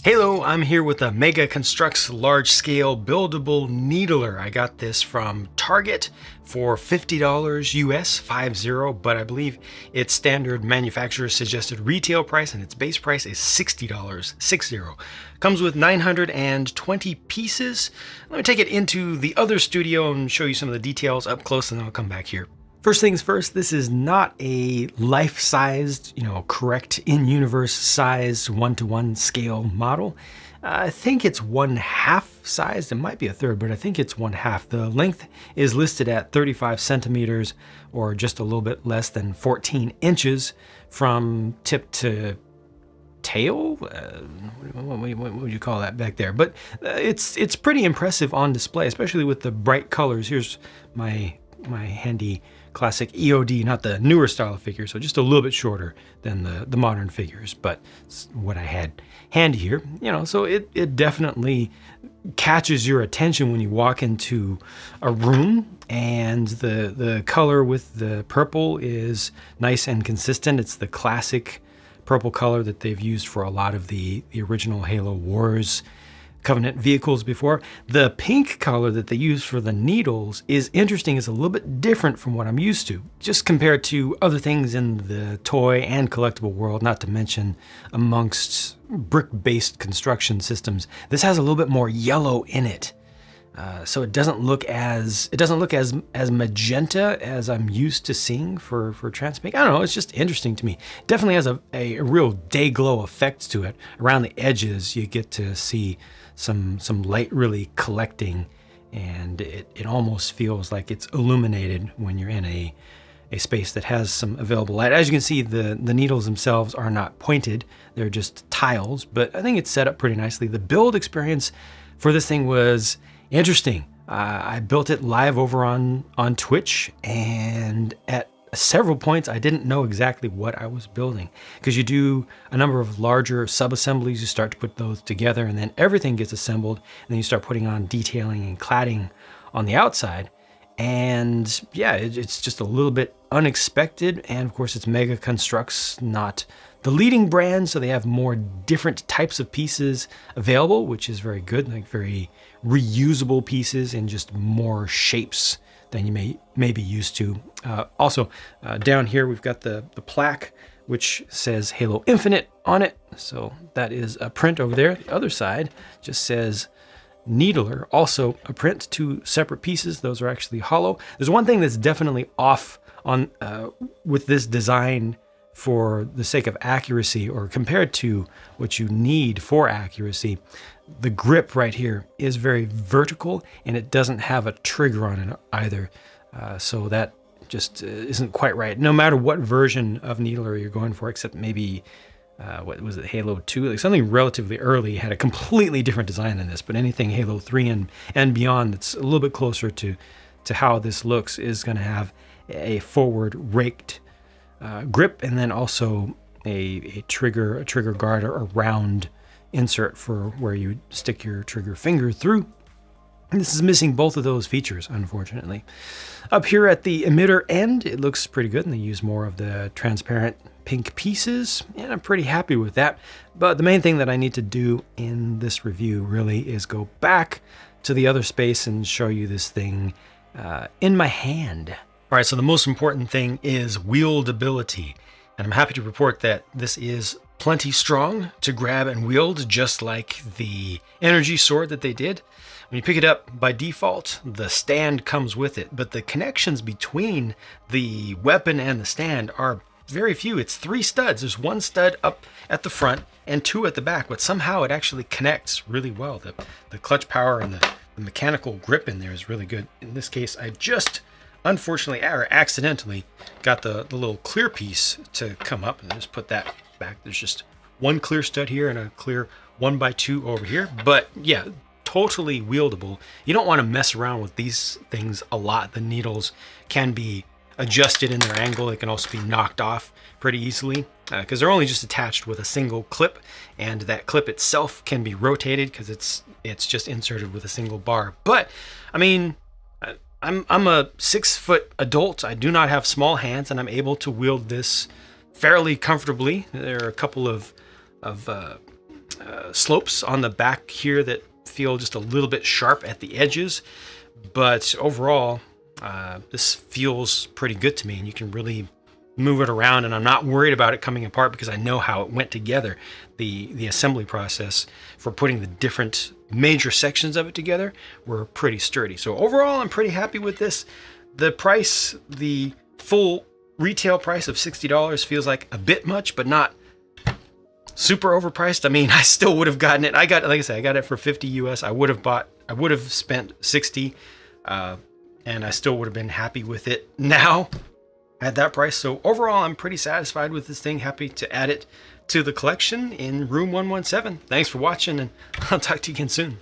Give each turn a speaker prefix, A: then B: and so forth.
A: Hello, I'm here with a Mega Construx large-scale buildable needler. I got this from Target for $50 US, 50, but I believe its standard manufacturer suggested retail price and its base price is $60, 60. Comes with 920 pieces. Let me take it into the other studio and show you some of the details up close, and then I'll come back here. First things first, this is not a life-sized, correct in-universe size one-to-one scale model. I think it's 1/2 sized. It might be a third, but I think it's 1/2. The length is listed at 35 centimeters or just a little bit less than 14 inches from tip to tail. What would you call that back there? But it's pretty impressive on display, especially with the bright colors. Here's my handy classic EOD, not the newer style figure, so just a little bit shorter than the modern figures, but it's what I had handy here. So it definitely catches your attention when you walk into a room, and the color with the purple is nice and consistent. It's the classic purple color that they've used for a lot of the original Halo Wars Covenant vehicles before. The pink color that they use for the needles is interesting. It's a little bit different from what I'm used to, just compared to other things in the toy and collectible world, not to mention amongst brick-based construction systems. This has a little bit more yellow in it. So it doesn't look as magenta as I'm used to seeing for Transpink. I don't know, it's just interesting to me. It definitely has a real day glow effect to it. Around the edges you get to see some light really collecting, and it almost feels like it's illuminated when you're in a space that has some available light. As you can see, the needles themselves are not pointed, they're just tiles, but I think it's set up pretty nicely. The build experience for this thing was interesting. I built it live over on Twitch, and at several points I didn't know exactly what I was building, because you do a number of larger sub-assemblies, you start to put those together, and then everything gets assembled, and then you start putting on detailing and cladding on the outside. And yeah, it's just a little bit unexpected, and of course it's Mega Construx, not the leading brand, so they have more different types of pieces available, which is very good, like very reusable pieces in just more shapes than you may be used to. Also, down here we've got the plaque, which says Halo Infinite on it, so that is a print over there. The other side just says Needler, also a print, two separate pieces. Those are actually hollow. There's one thing that's definitely off on with this design for the sake of accuracy, or compared to what you need for accuracy. The grip right here is very vertical, and it doesn't have a trigger on it either. So that just isn't quite right. No matter what version of Needler you're going for, except maybe what was it, Halo 2, like something relatively early had a completely different design than this, but anything Halo 3 and beyond that's a little bit closer to how this looks is going to have a forward raked grip, and then also a trigger guard, or a round insert for where you stick your trigger finger through. And this is missing both of those features, unfortunately. Up here at the emitter end, it looks pretty good, and they use more of the transparent pink pieces, and I'm pretty happy with that. But the main thing that I need to do in this review really is go back to the other space and show you this thing in my hand. All right, so the most important thing is wieldability, and I'm happy to report that this is plenty strong to grab and wield, just like the energy sword that they did. When you pick it up, by default, the stand comes with it, but the connections between the weapon and the stand are very few. It's 3 studs. There's 1 stud up at the front and 2 at the back, but somehow it actually connects really well. The clutch power and the mechanical grip in there is really good. In this case, I just unfortunately or accidentally got the little clear piece to come up, and just put that back. There's just 1 clear stud here and a clear 1x2 over here, but yeah, totally wieldable. You don't want to mess around with these things a lot. The needles can be adjusted in their angle. They can also be knocked off pretty easily because they're only just attached with a single clip, and that clip itself can be rotated because it's just inserted with a single bar. But I mean, I'm a 6-foot adult. I do not have small hands, and I'm able to wield this fairly comfortably. There are a couple of slopes on the back here that feel just a little bit sharp at the edges, but overall this feels pretty good to me, and you can really move it around, and I'm not worried about it coming apart because I know how it went together. The assembly process for putting the different major sections of it together were pretty sturdy. So overall, I'm pretty happy with this. The price, the full retail price of $60 feels like a bit much, but not super overpriced. I mean, I still would have gotten it. Like I said, I got it for 50 US. I would have spent 60, and I still would have been happy with it now at that price. So overall, I'm pretty satisfied with this thing. Happy to add it to the collection in room 117. Thanks for watching, and I'll talk to you again soon.